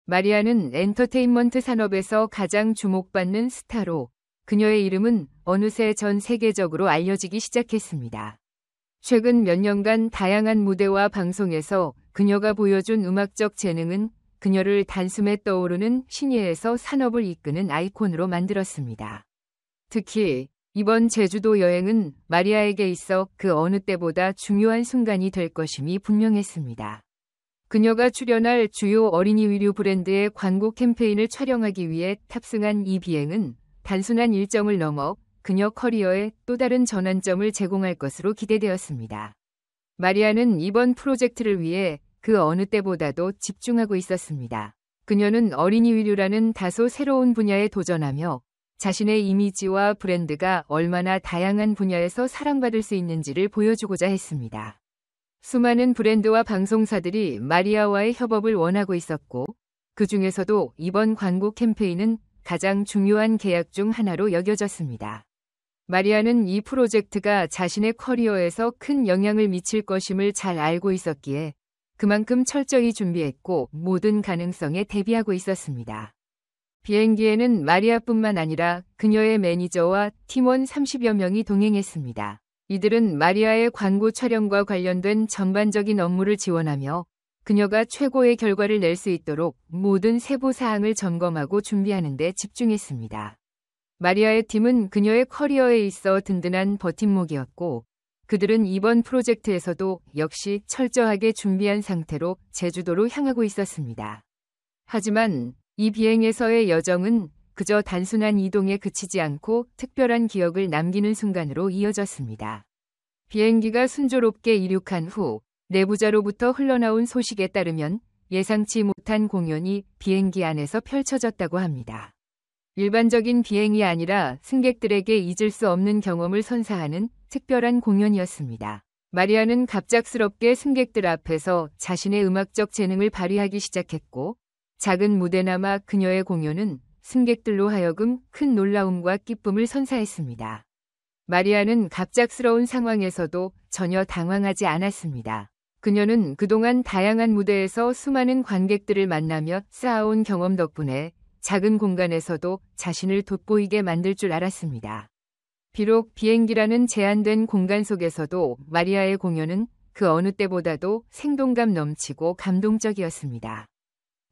마리아는 엔터테인먼트 산업에서 가장 주목받는 스타로 그녀의 이름은 어느새 전 세계적으로 알려지기 시작했습니다. 최근 몇 년간 다양한 무대와 방송에서 그녀가 보여준 음악적 재능은 그녀를 단숨에 떠오르는 신예에서 산업을 이끄는 아이콘으로 만들었습니다. 특히 이번 제주도 여행은 마리아에게 있어 그 어느 때보다 중요한 순간이 될 것임이 분명했습니다. 그녀가 출연할 주요 어린이 의류 브랜드의 광고 캠페인을 촬영하기 위해 탑승한 이 비행은 단순한 일정을 넘어 그녀 커리어에 또 다른 전환점을 제공할 것으로 기대되었습니다. 마리아는 이번 프로젝트를 위해 그 어느 때보다도 집중하고 있었습니다. 그녀는 어린이 의류라는 다소 새로운 분야에 도전하며 자신의 이미지와 브랜드가 얼마나 다양한 분야에서 사랑받을 수 있는지를 보여주고자 했습니다. 수많은 브랜드와 방송사들이 마리아와의 협업을 원하고 있었고, 그 중에서도 이번 광고 캠페인은 가장 중요한 계약 중 하나로 여겨졌습니다. 마리아는 이 프로젝트가 자신의 커리어에서 큰 영향을 미칠 것임을 잘 알고 있었기에 그만큼 철저히 준비했고 모든 가능성에 대비하고 있었습니다. 비행기에는 마리아뿐만 아니라 그녀의 매니저와 팀원 30여 명이 동행했습니다. 이들은 마리아의 광고 촬영과 관련된 전반적인 업무를 지원하며 그녀가 최고의 결과를 낼 수 있도록 모든 세부 사항을 점검하고 준비하는 데 집중했습니다. 마리아의 팀은 그녀의 커리어에 있어 든든한 버팀목이었고 그들은 이번 프로젝트에서도 역시 철저하게 준비한 상태로 제주도로 향하고 있었습니다. 하지만 이 비행에서의 여정은 그저 단순한 이동에 그치지 않고 특별한 기억을 남기는 순간으로 이어졌습니다. 비행기가 순조롭게 이륙한 후 내부자로부터 흘러나온 소식에 따르면 예상치 못한 공연이 비행기 안에서 펼쳐졌다고 합니다. 일반적인 비행이 아니라 승객들에게 잊을 수 없는 경험을 선사하는 특별한 공연이었습니다. 마리아는 갑작스럽게 승객들 앞에서 자신의 음악적 재능을 발휘하기 시작했고 작은 무대나마 그녀의 공연은 승객들로 하여금 큰 놀라움과 기쁨을 선사했습니다. 마리아는 갑작스러운 상황에서도 전혀 당황하지 않았습니다. 그녀는 그동안 다양한 무대에서 수많은 관객들을 만나며 쌓아온 경험 덕분에 작은 공간에서도 자신을 돋보이게 만들 줄 알았습니다. 비록 비행기라는 제한된 공간 속에서도 마리아의 공연은 그 어느 때보다도 생동감 넘치고 감동적이었습니다.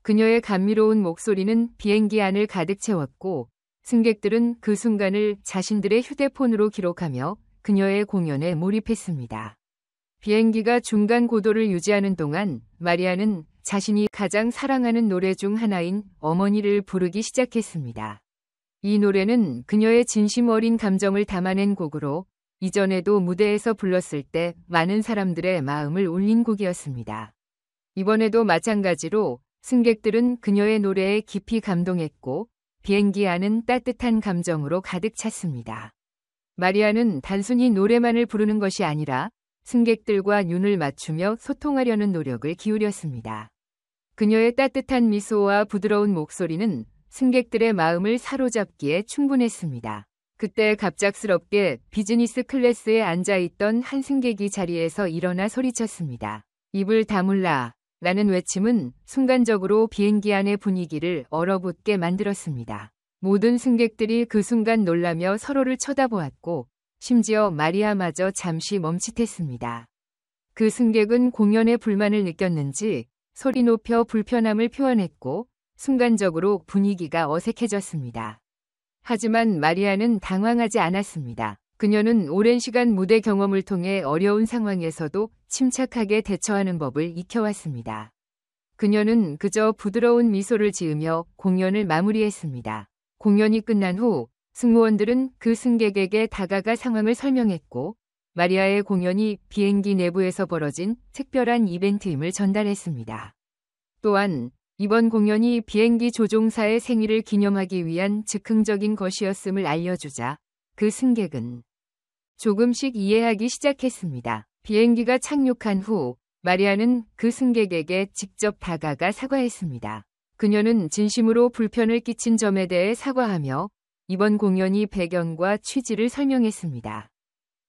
그녀의 감미로운 목소리는 비행기 안을 가득 채웠고 승객들은 그 순간을 자신들의 휴대폰으로 기록하며 그녀의 공연에 몰입했습니다. 비행기가 중간 고도를 유지하는 동안 마리아는 자신이 가장 사랑하는 노래 중 하나인 어머니를 부르기 시작했습니다. 이 노래는 그녀의 진심 어린 감정을 담아낸 곡으로 이전에도 무대에서 불렀을 때 많은 사람들의 마음을 울린 곡이었습니다. 이번에도 마찬가지로 승객들은 그녀의 노래에 깊이 감동했고 비행기 안은 따뜻한 감정으로 가득 찼습니다. 마리아는 단순히 노래만을 부르는 것이 아니라 승객들과 눈을 맞추며 소통하려는 노력을 기울였습니다. 그녀의 따뜻한 미소와 부드러운 목소리는 승객들의 마음을 사로잡기에 충분했습니다. 그때 갑작스럽게 비즈니스 클래스에 앉아있던 한 승객이 자리에서 일어나 소리쳤습니다. 입을 다물라. 라는 외침은 순간적으로 비행기 안의 분위기를 얼어붙게 만들었습니다. 모든 승객들이 그 순간 놀라며 서로를 쳐다보았고 심지어 마리아마저 잠시 멈칫했습니다. 그 승객은 공연에 불만을 느꼈는지 소리 높여 불편함을 표현했고 순간적으로 분위기가 어색해졌습니다. 하지만 마리아는 당황하지 않았습니다. 그녀는 오랜 시간 무대 경험을 통해 어려운 상황에서도 침착하게 대처하는 법을 익혀왔습니다. 그녀는 그저 부드러운 미소를 지으며 공연을 마무리했습니다. 공연이 끝난 후 승무원들은 그 승객에게 다가가 상황을 설명했고 마리아의 공연이 비행기 내부에서 벌어진 특별한 이벤트임을 전달했습니다. 또한 이번 공연이 비행기 조종사의 생일을 기념하기 위한 즉흥적인 것이었음을 알려주자 그 승객은 조금씩 이해하기 시작했습니다. 비행기가 착륙한 후 마리아는 그 승객에게 직접 다가가 사과했습니다. 그녀는 진심으로 불편을 끼친 점에 대해 사과하며 이번 공연이 배경과 취지를 설명했습니다.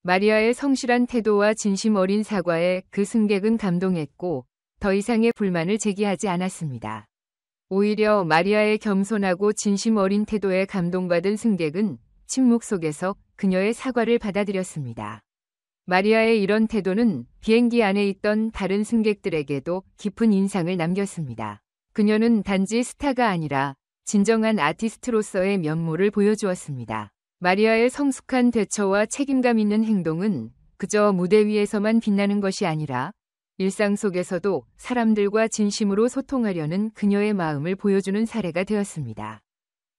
마리아의 성실한 태도와 진심 어린 사과에 그 승객은 감동했고 더 이상의 불만을 제기하지 않았습니다. 오히려 마리아의 겸손하고 진심 어린 태도에 감동받은 승객은 침묵 속에서 그녀의 사과를 받아들였습니다. 마리아의 이런 태도는 비행기 안에 있던 다른 승객들에게도 깊은 인상을 남겼습니다. 그녀는 단지 스타가 아니라 진정한 아티스트로서의 면모를 보여주었습니다. 마리아의 성숙한 대처와 책임감 있는 행동은 그저 무대 위에서만 빛나는 것이 아니라 일상 속에서도 사람들과 진심으로 소통하려는 그녀의 마음을 보여주는 사례가 되었습니다.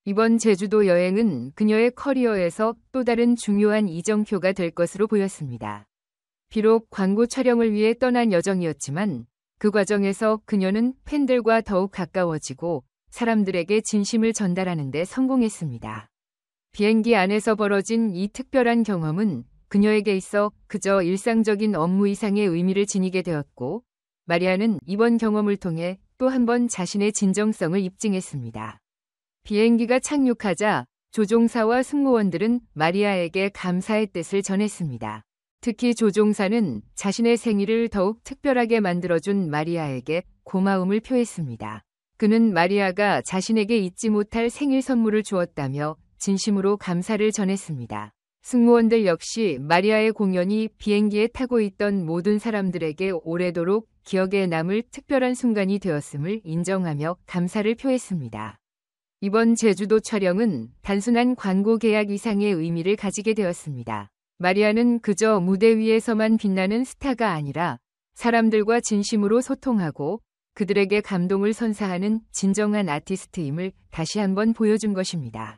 이번 제주도 여행은 그녀의 커리어에서 또 다른 중요한 이정표가 될 것으로 보였습니다. 비록 광고 촬영을 위해 떠난 여정이었지만 그 과정에서 그녀는 팬들과 더욱 가까워지고 사람들에게 진심을 전달하는 데 성공했습니다. 비행기 안에서 벌어진 이 특별한 경험은 그녀에게 있어 그저 일상적인 업무 이상의 의미를 지니게 되었고, 마리아는 이번 경험을 통해 또 한 번 자신의 진정성을 입증했습니다. 비행기가 착륙하자 조종사와 승무원들은 마리아에게 감사의 뜻을 전했습니다. 특히 조종사는 자신의 생일을 더욱 특별하게 만들어준 마리아에게 고마움을 표했습니다. 그는 마리아가 자신에게 잊지 못할 생일 선물을 주었다며 진심으로 감사를 전했습니다. 승무원들 역시 마리아의 공연이 비행기에 타고 있던 모든 사람들에게 오래도록 기억에 남을 특별한 순간이 되었음을 인정하며 감사를 표했습니다. 이번 제주도 촬영은 단순한 광고 계약 이상의 의미를 가지게 되었습니다. 마리아는 그저 무대 위에서만 빛나는 스타가 아니라 사람들과 진심으로 소통하고 그들에게 감동을 선사하는 진정한 아티스트임을 다시 한번 보여준 것입니다.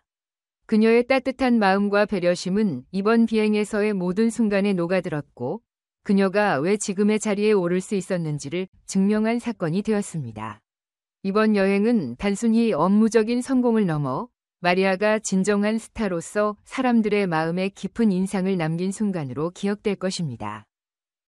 그녀의 따뜻한 마음과 배려심은 이번 비행에서의 모든 순간에 녹아들었고, 그녀가 왜 지금의 자리에 오를 수 있었는지를 증명한 사건이 되었습니다. 이번 여행은 단순히 업무적인 성공을 넘어 마리아가 진정한 스타로서 사람들의 마음에 깊은 인상을 남긴 순간으로 기억될 것입니다.